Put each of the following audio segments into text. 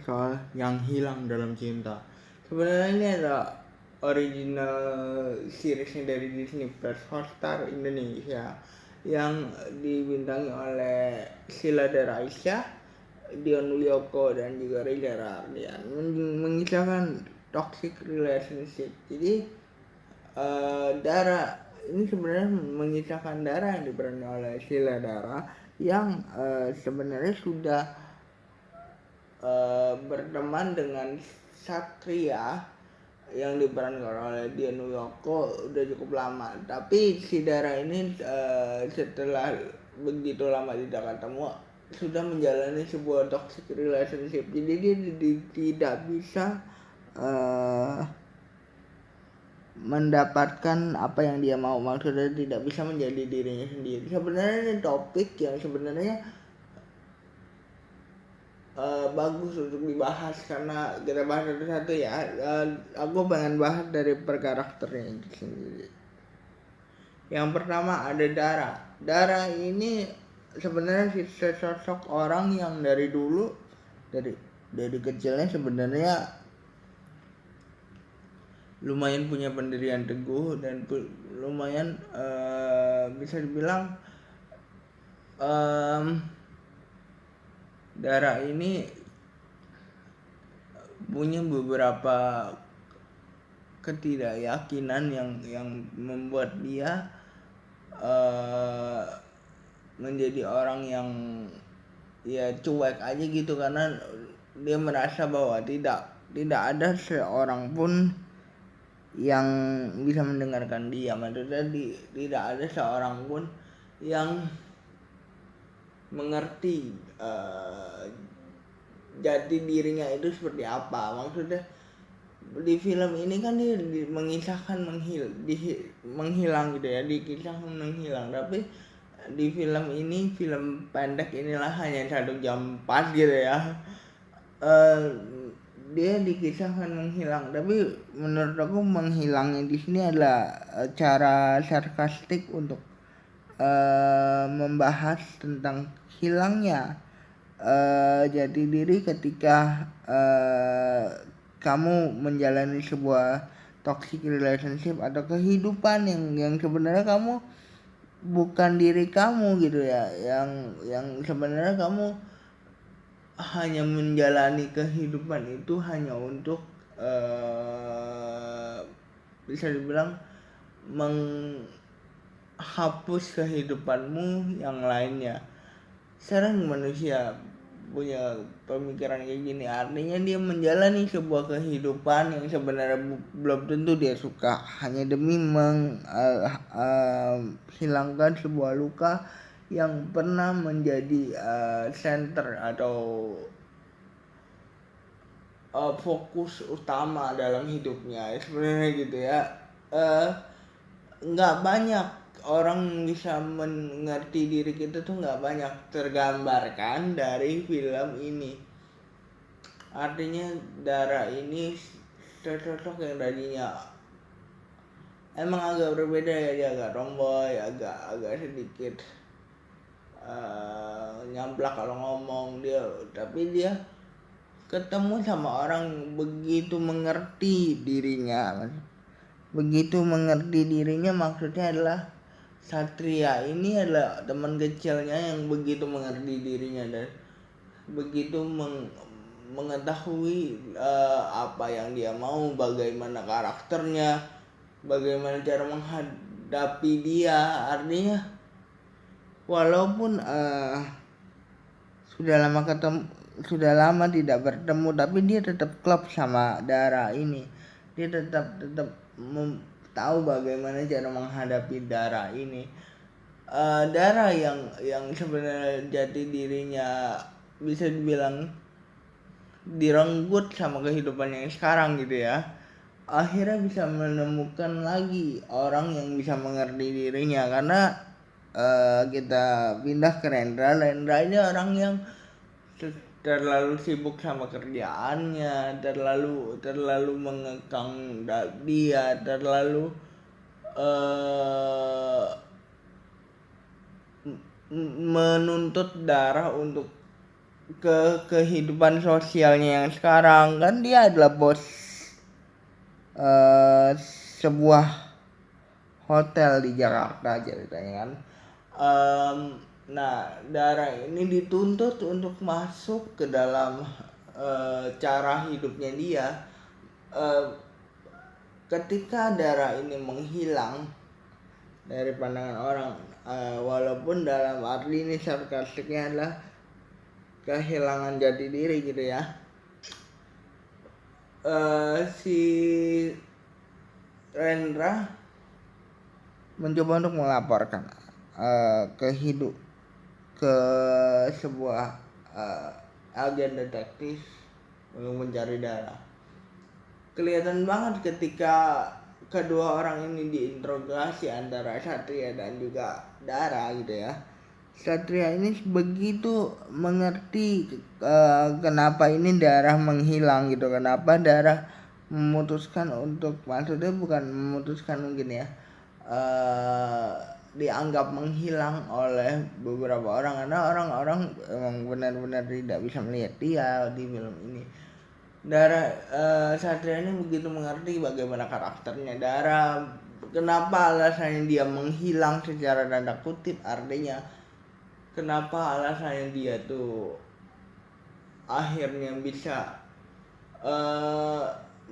soal yang hilang dalam cinta. Sebenarnya ini adalah original seriesnya dari Disney Plus Hotstar Indonesia yang dibintangi oleh Sheila Dara Aisha, Dion Wiyoko dan juga Reza Rahardian, mengisahkan toxic relationship. Jadi Dara ini sebenarnya mengisahkan Dara yang diperankan oleh Sheila Dara yang sebenarnya sudah berteman dengan Satria yang diperankan oleh Dian Wiyoko udah cukup lama, tapi si Dara ini setelah begitu lama tidak ketemu sudah menjalani sebuah toxic relationship. Jadi dia tidak bisa mendapatkan apa yang dia mau, maksudnya tidak bisa menjadi dirinya sendiri. Sebenarnya ini topik yang sebenarnya bagus untuk dibahas karena kita bahas satu-satu ya. Aku pengen bahas dari per karakternya itu sendiri. Yang pertama ada Dara. Dara ini sebenarnya sosok orang yang dari dulu dari kecilnya sebenarnya lumayan punya pendirian teguh dan lumayan bisa dibilang Dara ini punya beberapa ketidakyakinan yang membuat dia menjadi orang yang ya cuek aja gitu, karena dia merasa bahwa tidak ada seorang pun yang bisa mendengarkan dia, maksudnya tidak ada seorang pun yang mengerti jati dirinya itu seperti apa. Maksudnya di film ini kan dia mengisahkan menghilang gitu ya, dikisahkan menghilang, tapi di film ini, film pendek inilah hanya 1 jam 4 gitu ya, dia dikisahkan menghilang, tapi menurut aku menghilangnya di sini adalah cara sarkastik untuk membahas tentang hilangnya jati diri ketika kamu menjalani sebuah toxic relationship atau kehidupan yang sebenarnya kamu bukan diri kamu gitu ya, yang sebenarnya kamu hanya menjalani kehidupan itu hanya untuk bisa dibilang menghapus kehidupanmu yang lainnya. Sering manusia punya pemikiran kayak gini, artinya dia menjalani sebuah kehidupan yang sebenarnya belum tentu dia suka, hanya demi menghilangkan sebuah luka yang pernah menjadi center atau fokus utama dalam hidupnya sebenarnya gitu ya. Nggak banyak orang bisa mengerti diri kita tuh, nggak banyak tergambarkan dari film ini. Artinya Dara ini sosok yang tadinya emang agak berbeda ya, dia agak tomboy, agak sedikit nyamplak kalau ngomong dia, tapi dia ketemu sama orang begitu mengerti dirinya. Begitu mengerti dirinya maksudnya adalah Satria ini adalah teman kecilnya yang begitu mengerti dirinya dan begitu mengetahui apa yang dia mau, bagaimana karakternya, bagaimana cara menghadapi dia. Artinya walaupun sudah lama tidak bertemu, tapi dia tetap klop sama Dara ini. Dia tetap tahu bagaimana cara menghadapi Dara ini. Dara yang sebenarnya jati dirinya bisa dibilang direnggut sama kehidupan yang sekarang gitu ya, akhirnya bisa menemukan lagi orang yang bisa mengerti dirinya. Karena kita pindah ke Rendra ini orang yang terlalu sibuk sama kerjaannya, terlalu mengekang dia, terlalu menuntut Dara untuk kehidupan sosialnya yang sekarang. Kan dia adalah bos sebuah hotel di Jakarta ceritanya kan. Nah, Dara ini dituntut untuk masuk ke dalam cara hidupnya dia. Ketika Dara ini menghilang dari pandangan orang, walaupun dalam arti ini sarkastiknya adalah kehilangan jati diri gitu ya. Si Rendra mencoba untuk melaporkan ke sebuah agen detektif untuk mencari Dara. Kelihatan banget ketika kedua orang ini diinterogasi antara Satria dan juga Dara gitu ya. Satria ini begitu mengerti kenapa ini Dara menghilang gitu, kenapa Dara memutuskan untuk, maksudnya bukan memutuskan mungkin ya, dianggap menghilang oleh beberapa orang karena orang-orang memang benar-benar tidak bisa melihat dia di film ini. Dara Satria ini begitu mengerti bagaimana karakternya Dara, kenapa alasannya dia menghilang secara tanda kutip, artinya kenapa alasannya dia tuh akhirnya bisa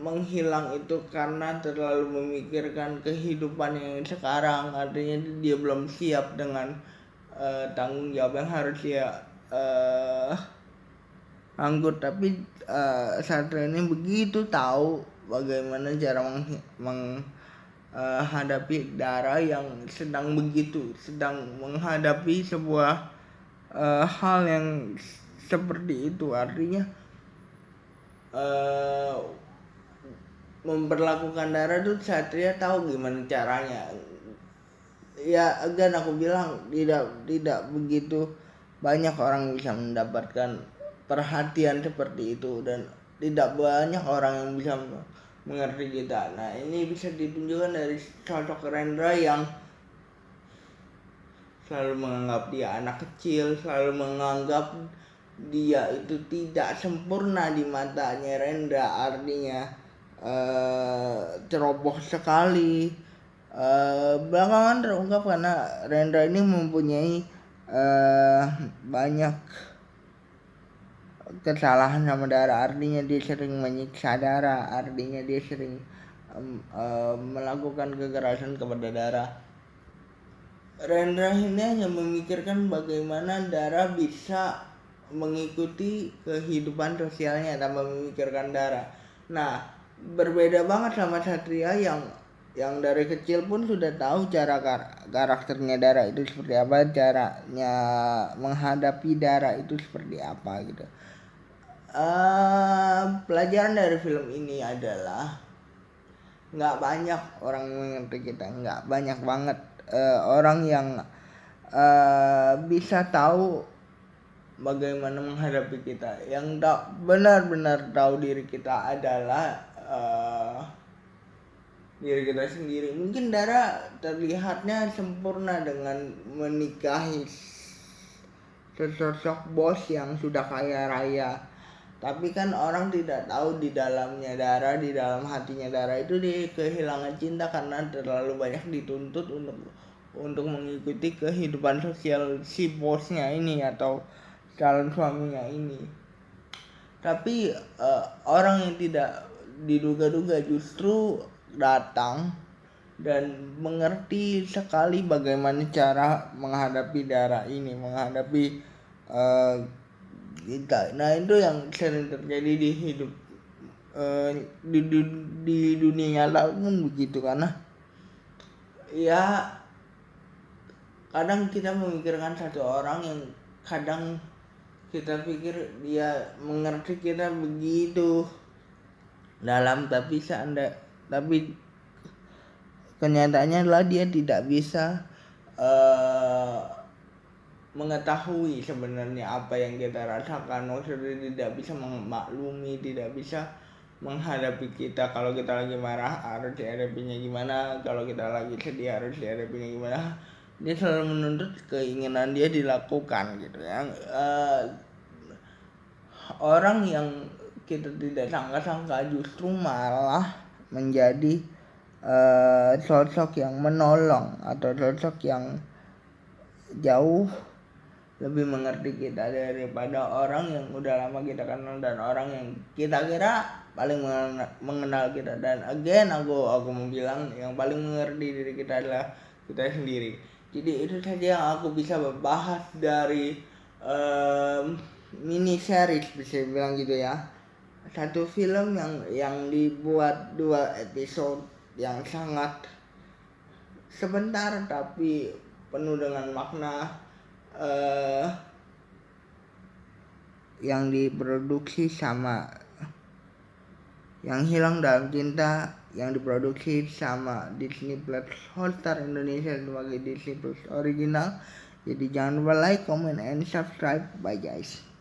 menghilang itu karena terlalu memikirkan kehidupan yang sekarang, artinya dia belum siap dengan tanggung jawab yang harus dia anggut. Tapi Satria ini begitu tahu bagaimana cara menghadapi Dara yang sedang menghadapi sebuah hal yang seperti itu, artinya memperlakukan Dara tuh Satria tahu gimana caranya. Ya again aku bilang tidak begitu banyak orang bisa mendapatkan perhatian seperti itu dan tidak banyak orang yang bisa mengerti kita. Nah, ini bisa ditunjukkan dari sosok Rendra yang selalu menganggap dia anak kecil, selalu menganggap dia itu tidak sempurna di matanya Rendra, artinya ceroboh sekali. Belakangan terungkap karena Rendra ini mempunyai banyak kesalahan sama Dara, artinya dia sering menyiksa Dara, artinya dia sering melakukan kekerasan kepada Dara. Rendra ini hanya memikirkan bagaimana Dara bisa mengikuti kehidupan sosialnya tanpa memikirkan Dara. Nah, berbeda banget sama Satria yang dari kecil pun sudah tahu cara karakternya Dara itu seperti apa, caranya menghadapi Dara itu seperti apa gitu. Pelajaran dari film ini adalah nggak banyak orang yang mengerti kita, nggak banyak banget orang yang bisa tahu bagaimana menghadapi kita. Yang benar-benar tahu diri kita adalah diri kita sendiri. Mungkin Dara terlihatnya sempurna dengan menikahi sesosok bos yang sudah kaya raya, tapi kan orang tidak tahu di dalamnya Dara, di dalam hatinya Dara itu dia kehilangan cinta karena terlalu banyak dituntut untuk mengikuti kehidupan sosial si bosnya ini atau calon suaminya ini. Tapi orang yang tidak diduga-duga justru datang dan mengerti sekali bagaimana cara menghadapi Dara ini, menghadapi kita. Nah, itu yang sering terjadi di hidup di dunia nyata pun begitu, karena ya kadang kita memikirkan satu orang yang kadang kita pikir dia mengerti kita begitu dalam, tapi kenyataannya adalah dia tidak bisa mengetahui sebenarnya apa yang kita rasakan, maksudnya tidak bisa memaklumi, tidak bisa menghadapi kita. Kalau kita lagi marah harus dihadapinya gimana, kalau kita lagi sedih harus dihadapinya gimana. Dia selalu menuntut keinginan dia dilakukan gitu ya. orang yang kita tidak sangka-sangka justru malah menjadi sosok yang menolong atau sosok yang jauh lebih mengerti kita daripada orang yang udah lama kita kenal dan orang yang kita kira paling mengenal kita. Dan again aku mau bilang yang paling mengerti diri kita adalah kita sendiri. Jadi itu saja yang aku bisa bahas dari mini series, bisa bilang gitu ya. Satu film yang dibuat 2 episode yang sangat sebentar tapi penuh dengan makna, yang diproduksi sama Yang Hilang Dalam Cinta yang diproduksi sama Disney Plus Hotstar Indonesia sebagai Disney Plus original. Jadi jangan lupa like, comment, and subscribe. Bye guys.